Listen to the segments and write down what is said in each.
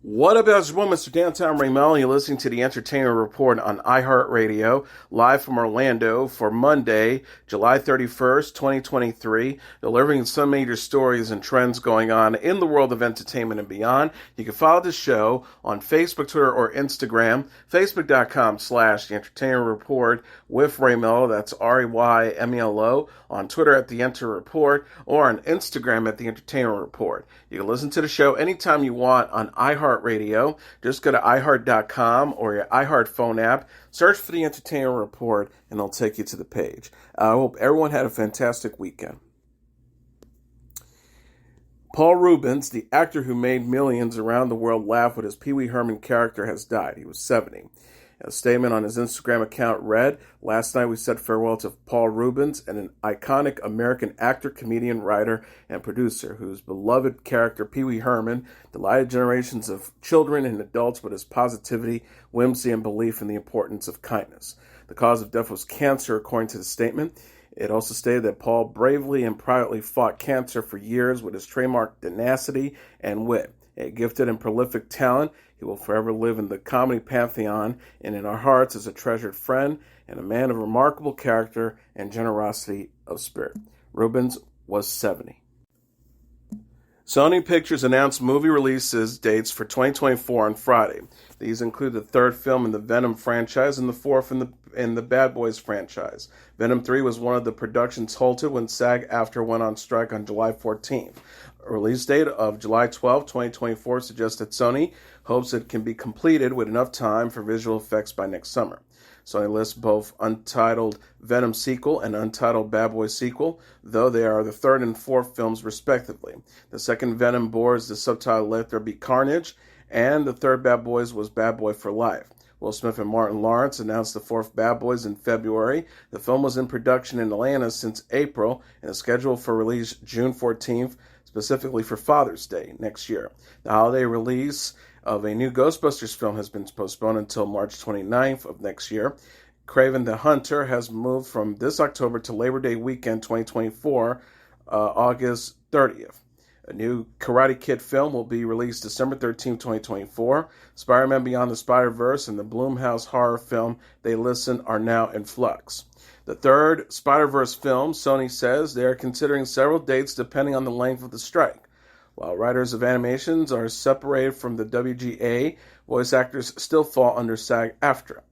What up, it's your boy, Mr. Downtown Ray Melo. You're listening to the Entertainment Report on iHeartRadio, live from Orlando for Monday, July 31st, 2023, delivering some major stories and trends going on in the world of entertainment and beyond. You can follow the show on Facebook, Twitter, or Instagram, facebook.com/The Entertainment Report with Ray Melo, that's RAYMELO, on Twitter at The Enter Report, or on Instagram at The Entertainment Report. You can listen to the show anytime you want on iHeartRadio. Just go to iHeart.com or your iHeart phone app, search for The Entertainment Report, and it'll take you to the page. I hope everyone had a fantastic weekend. Paul Reubens, the actor who made millions around the world laugh with his Pee Wee Herman character, has died. He was 70. A statement on his Instagram account read, "Last night we said farewell to Paul Reubens, an iconic American actor, comedian, writer, and producer whose beloved character Pee Wee Herman delighted generations of children and adults with his positivity, whimsy, and belief in the importance of kindness. The cause of death was cancer, according to the statement. It also stated that Paul bravely and privately fought cancer for years with his trademark tenacity and wit. A gifted and prolific talent, he will forever live in the comedy pantheon and in our hearts as a treasured friend and a man of remarkable character and generosity of spirit." Reubens was 70. Sony Pictures announced movie releases dates for 2024 on Friday. These include the third film in the Venom franchise and the fourth in the Bad Boys franchise. Venom 3 was one of the productions halted when SAG-AFTRA went on strike on July 14th. A release date of July 12, 2024 suggests that Sony hopes it can be completed with enough time for visual effects by next summer. Sony lists both untitled Venom sequel and untitled Bad Boys sequel, though they are the third and fourth films respectively. The second Venom bore the subtitle Let There Be Carnage, and the third Bad Boys was Bad Boy for Life. Will Smith and Martin Lawrence announced the fourth Bad Boys in February. The film was in production in Atlanta since April and is scheduled for release June 14th, specifically for Father's Day next year. The holiday release of a new Ghostbusters film has been postponed until March 29th of next year. Kraven the Hunter has moved from this October to Labor Day weekend 2024, August 30th. A new Karate Kid film will be released December 13, 2024. Spider-Man Beyond the Spider-Verse and the Blumhouse horror film They Listen are now in flux. The third Spider-Verse film, Sony says they are considering several dates depending on the length of the strike. While writers of animations are separated from the WGA, voice actors still fall under SAG-AFTRA.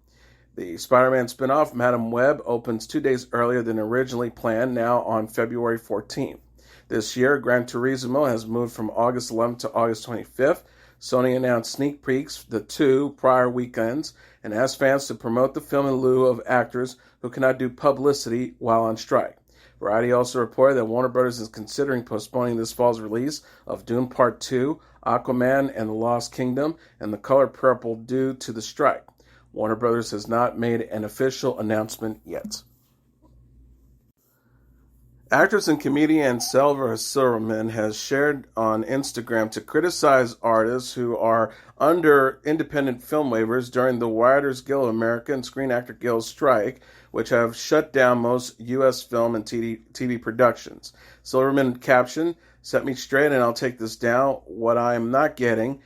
The Spider-Man spin-off, Madam Web, opens 2 days earlier than originally planned, now on February 14th. This year, Gran Turismo has moved from August 11th to August 25th. Sony announced sneak peeks the 2 prior weekends and asked fans to promote the film in lieu of actors who cannot do publicity while on strike. Variety also reported that Warner Bros. Is considering postponing this fall's release of Dune Part 2, Aquaman and the Lost Kingdom, and The Color Purple due to the strike. Warner Bros. Has not made an official announcement yet. Actress and comedian Silver Silverman has shared on Instagram to criticize artists who are under independent film waivers during the Writers Guild of America and Screen Actor Guild strike, which have shut down most U.S. film and TV productions. Silverman captioned, "Set me straight and I'll take this down. What I'm not getting,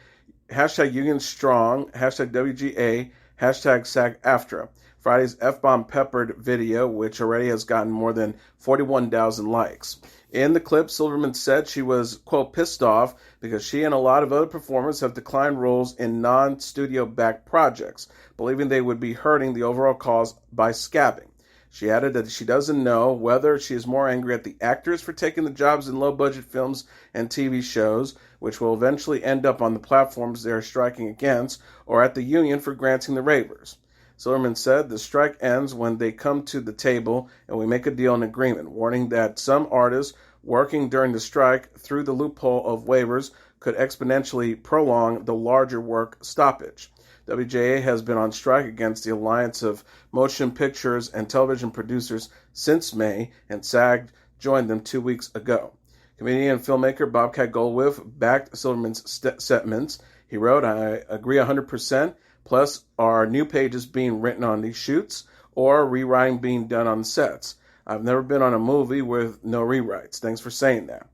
hashtag Union Strong, hashtag WGA, hashtag SAG-AFTRA." Friday's F-bomb peppered video, which already has gotten more than 41,000 likes. In the clip, Silverman said she was, quote, pissed off because she and a lot of other performers have declined roles in non-studio-backed projects, believing they would be hurting the overall cause by scabbing. She added that she doesn't know whether she is more angry at the actors for taking the jobs in low-budget films and TV shows, which will eventually end up on the platforms they are striking against, or at the union for granting the waivers. Silverman said, "The strike ends when they come to the table and we make a deal and agreement," warning that some artists working during the strike through the loophole of waivers could exponentially prolong the larger work stoppage. WGA has been on strike against the Alliance of Motion Pictures and Television Producers since May, and SAG joined them 2 weeks ago. Comedian and filmmaker Bobcat Goldthwait backed Silverman's sentiments. He wrote, "I agree 100%. Plus, are new pages being written on these shoots or rewriting being done on sets? I've never been on a movie with no rewrites. Thanks for saying that."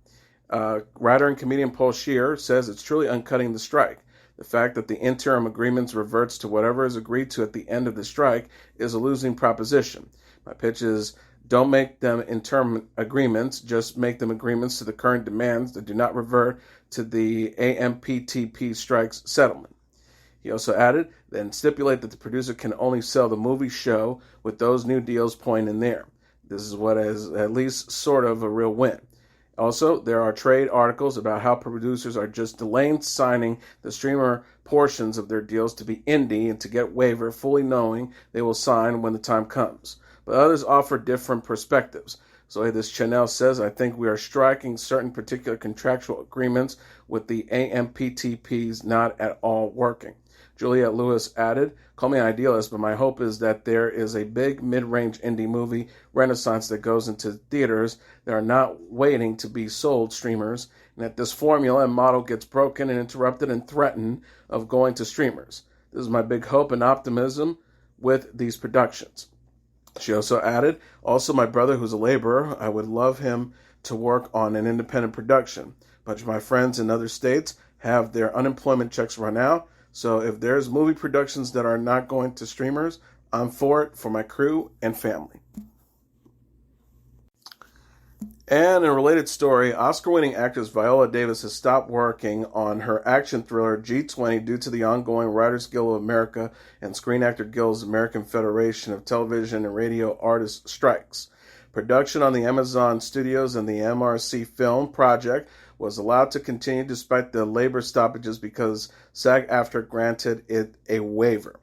Writer and comedian Paul Scheer says it's truly uncutting the strike. The fact that the interim agreements reverts to whatever is agreed to at the end of the strike is a losing proposition. My pitch is don't make them interim agreements, just make them agreements to the current demands that do not revert to the AMPTP strikes settlement. He also added, then stipulate that the producer can only sell the movie show with those new deals pointing there. This is what is at least sort of a real win. Also, there are trade articles about how producers are just delaying signing the streamer portions of their deals to be indie and to get waiver, fully knowing they will sign when the time comes. But others offer different perspectives. So this Chanel says, I think we are striking certain particular contractual agreements with the AMPTPs not at all working. Juliette Lewis added, call me an idealist, but my hope is that there is a big mid-range indie movie renaissance that goes into theaters that are not waiting to be sold streamers, and that this formula and model gets broken and interrupted and threatened of going to streamers. This is my big hope and optimism with these productions. She also added, also my brother who's a laborer, I would love him to work on an independent production. A bunch of my friends in other states have their unemployment checks run out, so if there's movie productions that are not going to streamers, I'm for it for my crew and family. And in a related story, Oscar-winning actress Viola Davis has stopped working on her action thriller G20 due to the ongoing Writers Guild of America and Screen Actor Guild's American Federation of Television and Radio Artists strikes. Production on the Amazon Studios and the MRC Film project was allowed to continue despite the labor stoppages because SAG-AFTRA granted it a waiver.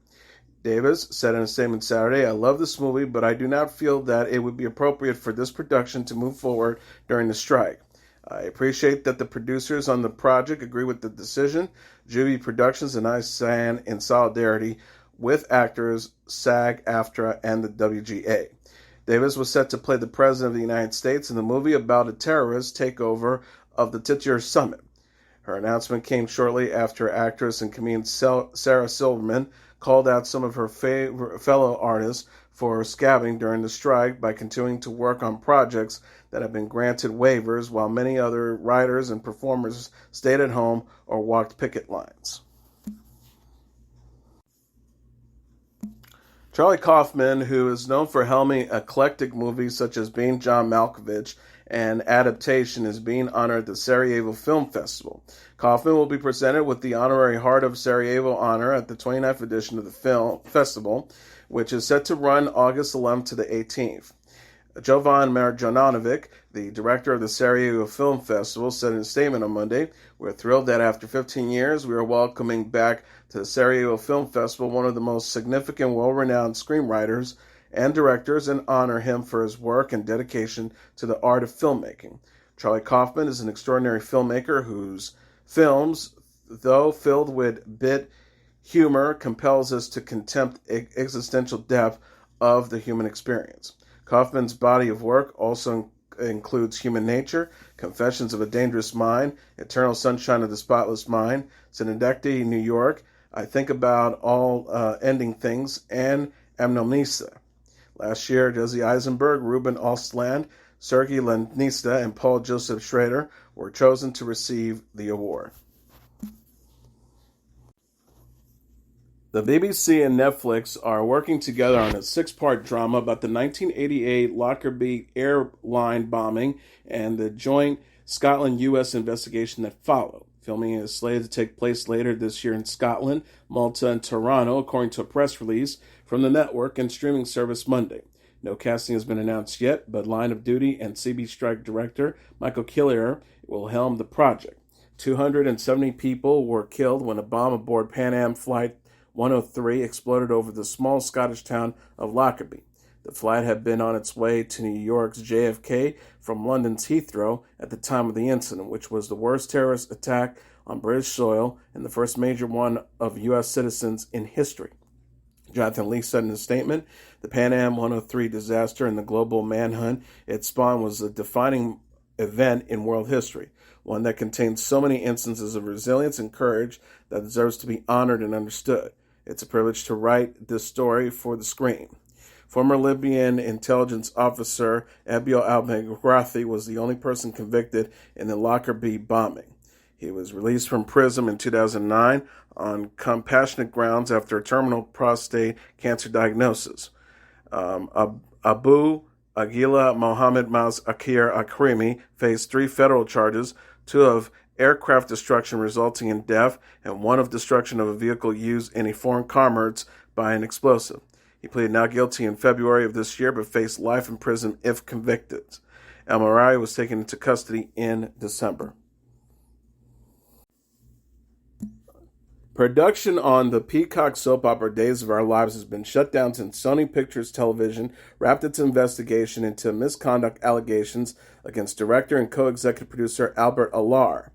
Davis said in a statement Saturday, I love this movie, but I do not feel that it would be appropriate for this production to move forward during the strike. I appreciate that the producers on the project agree with the decision. Juby Productions and I stand in solidarity with actors, SAG-AFTRA, and the WGA. Davis was set to play the President of the United States in the movie about a terrorist takeover of the Titier Summit. Her announcement came shortly after actress and comedian Sarah Silverman called out some of her fellow artists for scabbing during the strike by continuing to work on projects that have been granted waivers while many other writers and performers stayed at home or walked picket lines. Charlie Kaufman, who is known for helming eclectic movies such as Being John Malkovich and Adaptation, is being honored at the Sarajevo Film Festival. Kaufman will be presented with the honorary Heart of Sarajevo honor at the 29th edition of the film festival, which is set to run August 11th to the 18th. Jovan Marjanovic, the director of the Sarajevo Film Festival, said in a statement on Monday, we're thrilled that after 15 years we are welcoming back to the Sarajevo Film Festival one of the most significant, well-renowned screenwriters and directors and honor him for his work and dedication to the art of filmmaking. Charlie Kaufman is an extraordinary filmmaker whose films, though filled with bit humor, compels us to contempt existential depth of the human experience. Kaufman's body of work also includes Human Nature, Confessions of a Dangerous Mind, Eternal Sunshine of the Spotless Mind, Synecdoche, New York, I Think About All Ending Things, and Amnesia. Last year, Jesse Eisenberg, Ruben Östlund, Sergei Lanista, and Paul Joseph Schrader were chosen to receive the award. The BBC and Netflix are working together on a 6-part drama about the 1988 Lockerbie airline bombing and the joint Scotland-U.S. investigation that followed. Filming is slated to take place later this year in Scotland, Malta, and Toronto, according to a press release from the network and streaming service Monday. No casting has been announced yet, but Line of Duty and CB Strike director Michael Killier will helm the project. 270 people were killed when a bomb aboard Pan Am Flight 103 exploded over the small Scottish town of Lockerbie. The flight had been on its way to New York's JFK from London's Heathrow at the time of the incident, which was the worst terrorist attack on British soil and the first major one of U.S. citizens in history. Jonathan Lee said in a statement, the Pan Am 103 disaster and the global manhunt it spawned was a defining event in world history, one that contains so many instances of resilience and courage that deserves to be honored and understood. It's a privilege to write this story for the screen. Former Libyan intelligence officer Abiel al-Megrathi was the only person convicted in the Lockerbie bombing. He was released from prison in 2009 on compassionate grounds after a terminal prostate cancer diagnosis. Abu Aguila Mohammed Maus Akir Akrimi faced 3 federal charges, 2 of aircraft destruction resulting in death and 1 of destruction of a vehicle used in a foreign commerce by an explosive. He pleaded not guilty in February of this year but faced life in prison if convicted. El Marari was taken into custody in December. Production on the Peacock soap opera Days of Our Lives has been shut down since Sony Pictures Television wrapped its investigation into misconduct allegations against director and co-executive producer Albert Alar.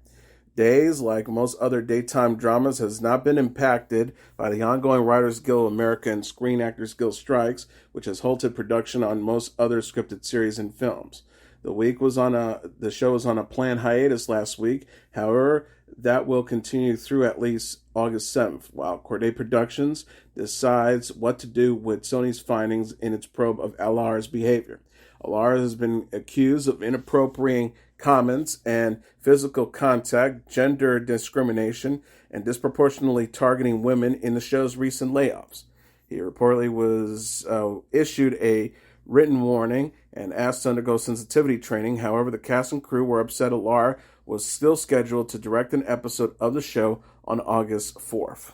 Days, like most other daytime dramas, has not been impacted by the ongoing Writers Guild of America and Screen Actors Guild strikes, which has halted production on most other scripted series and films. The show was on a planned hiatus last week. However, that will continue through at least August 7th, while Corday Productions decides what to do with Sony's findings in its probe of Alar's behavior. Alar has been accused of inappropriate comments and physical contact, gender discrimination, and disproportionately targeting women in the show's recent layoffs. He reportedly was issued a written warning and asked to undergo sensitivity training. However, the cast and crew were upset Alar was still scheduled to direct an episode of the show on August 4th.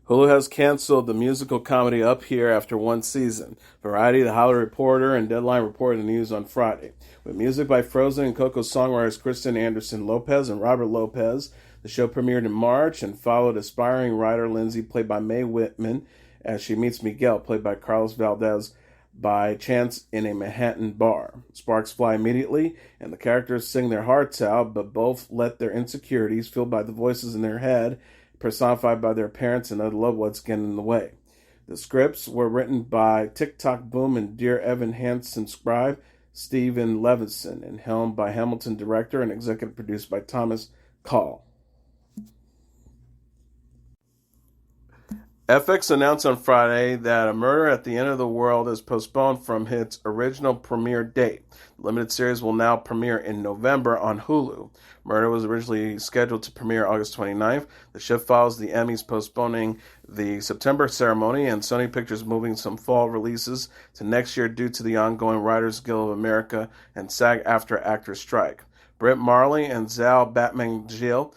Hulu has canceled the musical comedy Up Here after 1 season. Variety, The Hollywood Reporter, and Deadline reported the news on Friday. With music by Frozen and Coco songwriters Kristen Anderson Lopez and Robert Lopez, the show premiered in March and followed aspiring writer Lindsay, played by Mae Whitman, as she meets Miguel, played by Carlos Valdez, by chance in a Manhattan bar. Sparks fly immediately, and the characters sing their hearts out, but both let their insecurities, fueled by the voices in their head, personified by their parents and other loved ones, get in the way. The scripts were written by TikTok Boom and Dear Evan Hansen scribe Stephen Levinson, and helmed by Hamilton director and executive produced by Thomas Call. FX announced on Friday that A Murder at the End of the World is postponed from its original premiere date. The limited series will now premiere in November on Hulu. Murder was originally scheduled to premiere August 29th. The shift follows the Emmys postponing the September ceremony and Sony Pictures moving some fall releases to next year due to the ongoing Writers Guild of America and SAG-AFTRA actors strike. Britt Marley and Zal Batmangel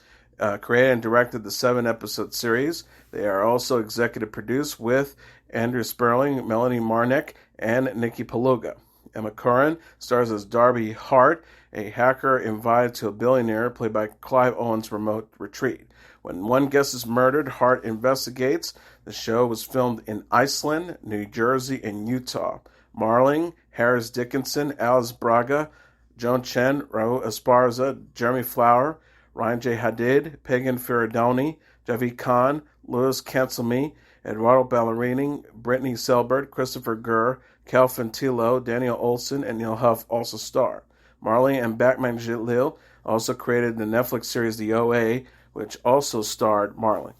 created and directed the 7-episode series. They are also executive produced with Andrew Sperling, Melanie Marnick, and Nikki Paluga. Emma Corrin stars as Darby Hart, a hacker invited to a billionaire, played by Clive Owen's remote retreat. When one guest is murdered, Hart investigates. The show was filmed in Iceland, New Jersey, and Utah. Marling, Harris Dickinson, Alice Braga, Joan Chen, Raul Esparza, Jeremy Flower, Ryan J. Hadid, Pagan Ferradoni, Javi Khan, Louis Cancelme, Eduardo Ballerini, Brittany Selbert, Christopher Gurr, Cal Fantillo, Daniel Olson, and Neil Huff also star. Marley and Batmangel also created the Netflix series The OA, which also starred Marley.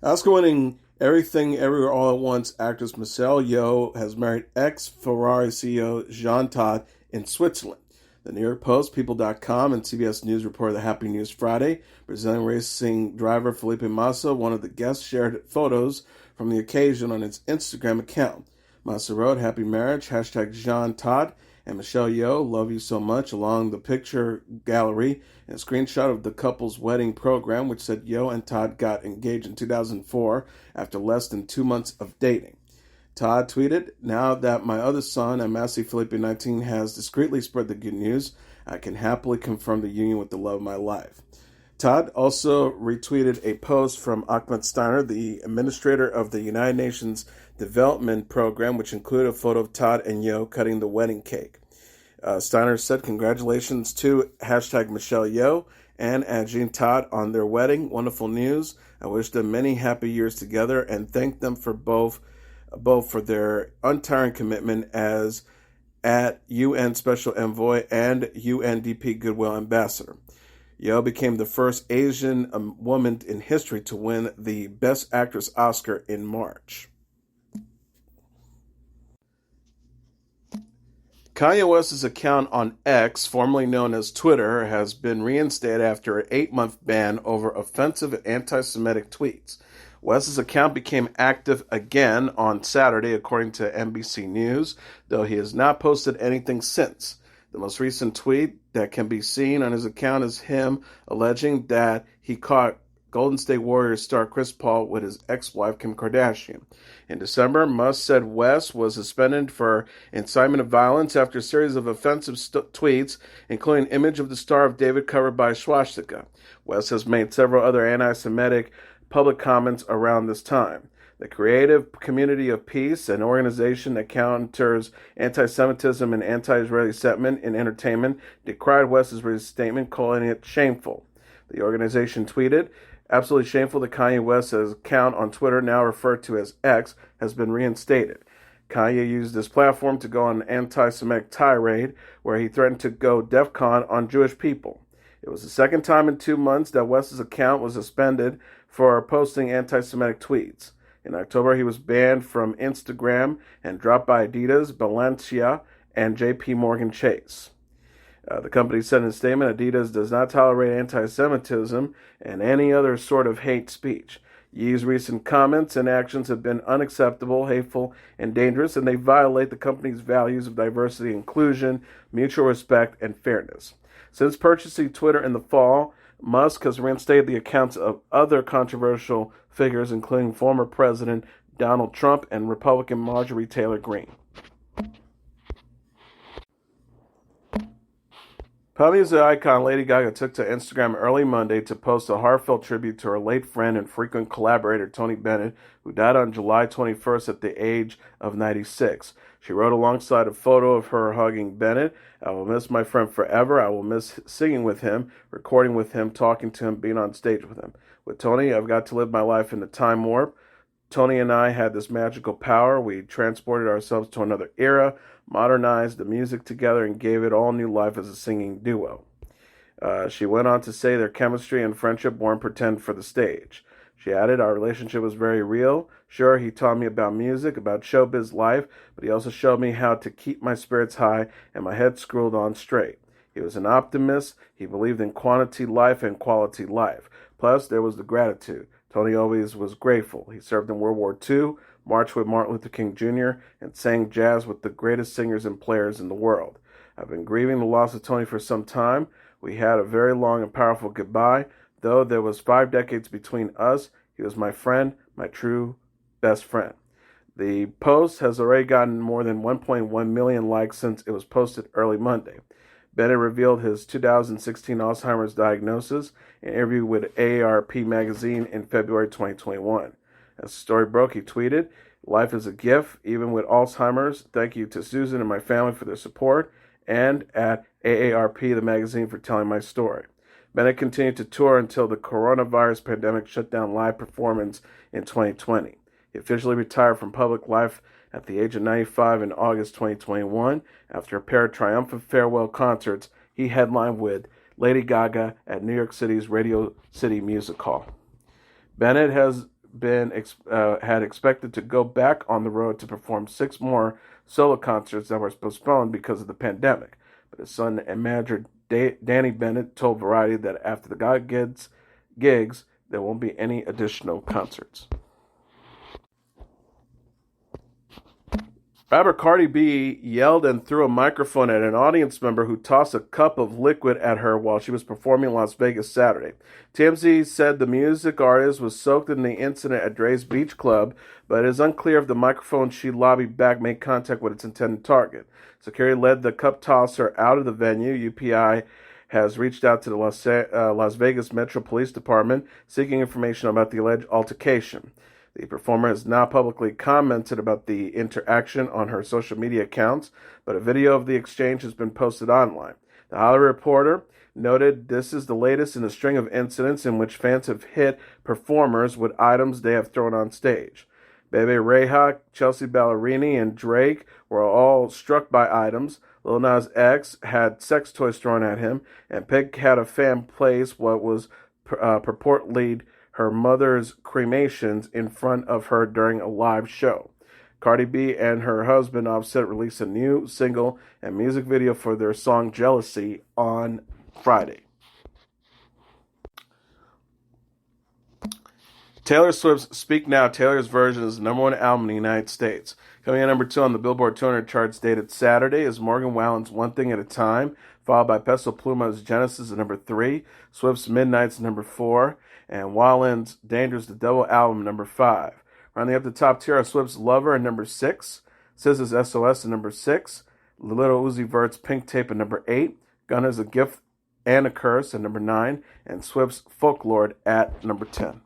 Oscar-winning Everything Everywhere All at Once actress Michelle Yeoh has married ex-Ferrari CEO Jean Todt in Switzerland. The New York Post, People.com, and CBS News reported the Happy News Friday. Brazilian racing driver Felipe Massa, one of the guests, shared photos from the occasion on his Instagram account. Massa wrote, "Happy marriage, hashtag Jean Todt and Michelle Yeoh, love you so much," along the picture gallery, and a screenshot of the couple's wedding program, which said Yeoh and Todt got engaged in 2004 after less than 2 months of dating. Todd tweeted, "Now that my other son, Amasi Felipe 19, has discreetly spread the good news, I can happily confirm the union with the love of my life." Todd also retweeted a post from Ahmed Steiner, the administrator of the United Nations Development Program, which included a photo of Todd and Yeoh cutting the wedding cake. Steiner said, "Congratulations to hashtag Michelle Yeoh and Jean Todt on their wedding. Wonderful news. I wish them many happy years together and thank them for both for their untiring commitment as at UN Special Envoy and UNDP Goodwill Ambassador." Yeoh became the first Asian woman in history to win the Best Actress Oscar in March. Kanye West's account on X, formerly known as Twitter, has been reinstated after an 8-month ban over offensive and anti-Semitic tweets. West's account became active again on Saturday, according to NBC News, though he has not posted anything since. The most recent tweet that can be seen on his account is him alleging that he caught Golden State Warriors star Chris Paul with his ex-wife Kim Kardashian. In December, Musk said West was suspended for incitement of violence after a series of offensive tweets, including an image of the Star of David covered by a swastika. West has made several other anti-Semitic public comments around this time. The Creative Community of Peace, an organization that counters anti-Semitism and anti-Israeli sentiment in entertainment, decried West's reinstatement, calling it shameful. The organization tweeted, "Absolutely shameful that Kanye West's account on Twitter, now referred to as X, has been reinstated." Kanye used this platform to go on an anti-Semitic tirade where he threatened to go DEFCON on Jewish people. It was the second time in 2 months that West's account was suspended for posting anti-Semitic tweets. In October, he was banned from Instagram and dropped by Adidas, Balenciaga, and JP Morgan Chase. The company said in a statement, Adidas does not tolerate anti-Semitism and any other sort of hate speech. Yee's recent comments and actions have been unacceptable, hateful, and dangerous, and they violate the company's values of diversity, inclusion, mutual respect, and fairness. Since purchasing Twitter in the fall, Musk has reinstated the accounts of other controversial figures, including former President Donald Trump and Republican Marjorie Taylor Greene. Pop music icon Lady Gaga took to Instagram early Monday to post a heartfelt tribute to her late friend and frequent collaborator Tony Bennett, who died on July 21st at the age of 96. She wrote alongside a photo of her hugging Bennett, "I will miss my friend forever. I will miss singing with him, recording with him, talking to him, being on stage with him. With Tony, I've got to live my life in the time warp. Tony and I had this magical power. We transported ourselves to another era, modernized the music together, and gave it all new life as a singing duo." She went on to say their chemistry and friendship weren't pretend for the stage. She added, "Our relationship was very real. Sure, he taught me about music, about showbiz life, but he also showed me how to keep my spirits high and my head screwed on straight. He was an optimist. He believed in quantity life and quality life. Plus, there was the gratitude. Tony always was grateful. He served in World War II, marched with Martin Luther King Jr., and sang jazz with the greatest singers and players in the world. I've been grieving the loss of Tony for some time. We had a very long and powerful goodbye. Though there was 5 decades between us, he was my friend, my true best friend." The post has already gotten more than 1.1 million likes since it was posted early Monday. Bennett revealed his 2016 Alzheimer's diagnosis in an interview with AARP magazine in February 2021. As the story broke, he tweeted, "Life is a gift, even with Alzheimer's. Thank you to Susan and my family for their support, and at AARP, the magazine, for telling my story." Bennett continued to tour until the coronavirus pandemic shut down live performance in 2020. He officially retired from public life at the age of 95 in August 2021 after a pair of triumphant farewell concerts he headlined with Lady Gaga at New York City's Radio City Music Hall. Bennett has been had expected to go back on the road to perform 6 more solo concerts that were postponed because of the pandemic, but his son and manager Danny Bennett told Variety that after the Gaga gigs, there won't be any additional concerts. Rapper Cardi B yelled and threw a microphone at an audience member who tossed a cup of liquid at her while she was performing in Las Vegas Saturday. TMZ said the music artist was soaked in the incident at Dre's Beach Club, but it is unclear if the microphone she lobbied back made contact with its intended target. Security led the cup tosser out of the venue. UPI has reached out to the Las Vegas Metro Police Department seeking information about the alleged altercation. The performer has not publicly commented about the interaction on her social media accounts, but a video of the exchange has been posted online. The Hollywood Reporter noted this is the latest in a string of incidents in which fans have hit performers with items they have thrown on stage. Bebe Rexha, Chelsea Ballerini, and Drake were all struck by items. Lil Nas X had sex toys thrown at him, and Pig had a fan place what was purportedly her mother's cremations in front of her during a live show. Cardi B and her husband Offset released a new single and music video for their song Jealousy on Friday. Taylor Swift's Speak Now, Taylor's version, is the number one album in the United States. Coming in number 2 on the Billboard 200 charts dated Saturday is Morgan Wallen's One Thing at a Time, followed by Peso Pluma's Genesis at number 3, Swift's Midnight's at number 4, and Wallen's Dangerous the Devil album number 5. Rounding up the top tier are Swift's Lover at number 6, SZA's SOS at number 6, Lil Uzi Vert's Pink Tape at number 8, Gunna's A Gift and a Curse at number 9, and Swift's Folklore at number 10.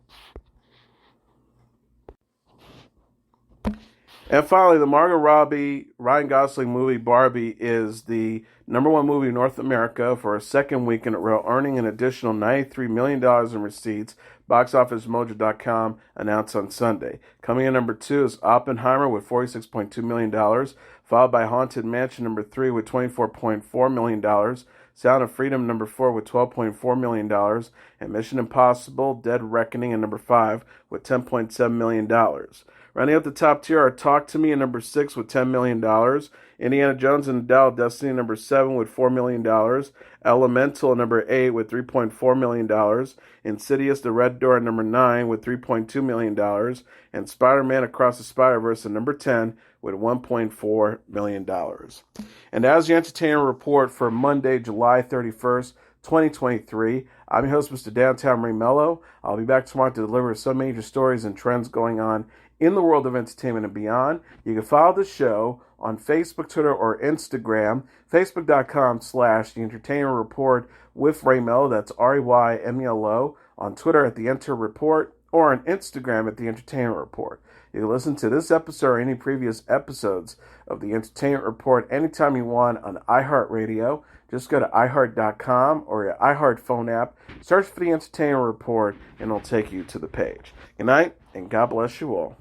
And finally, the Margot Robbie, Ryan Gosling movie Barbie is the number one movie in North America for a second week in a row, earning an additional $93 million in receipts, BoxOfficeMojo.com announced on Sunday. Coming in number 2 is Oppenheimer with $46.2 million, followed by Haunted Mansion number 3 with $24.4 million, Sound of Freedom number 4 with $12.4 million, and Mission Impossible Dead Reckoning at number 5 with $10.7 million. Rounding out the top tier are Talk to Me at number 6 with $10 million, Indiana Jones and the Dial of Destiny at number 7 with $4 million, Elemental at number 8 with $3.4 million, Insidious The Red Door at number 9 with $3.2 million, and Spider-Man Across the Spider-Verse at number 10 with $1.4 million. And as the Entertainment Report for Monday, July 31st, 2023, I'm your host, Mr. Downtown Melo. I'll be back tomorrow to deliver some major stories and trends going on in the world of entertainment and beyond. You can follow the show on Facebook, Twitter, or Instagram. Facebook.com/The Entertainment Report with Ray Melo. That's RAYMELO. On Twitter at The Enter Report, or on Instagram at The Entertainment Report. You can listen to this episode or any previous episodes of The Entertainment Report anytime you want on iHeartRadio. Just go to iHeart.com or your iHeart phone app, search for The Entertainment Report, and it'll take you to the page. Good night, and God bless you all.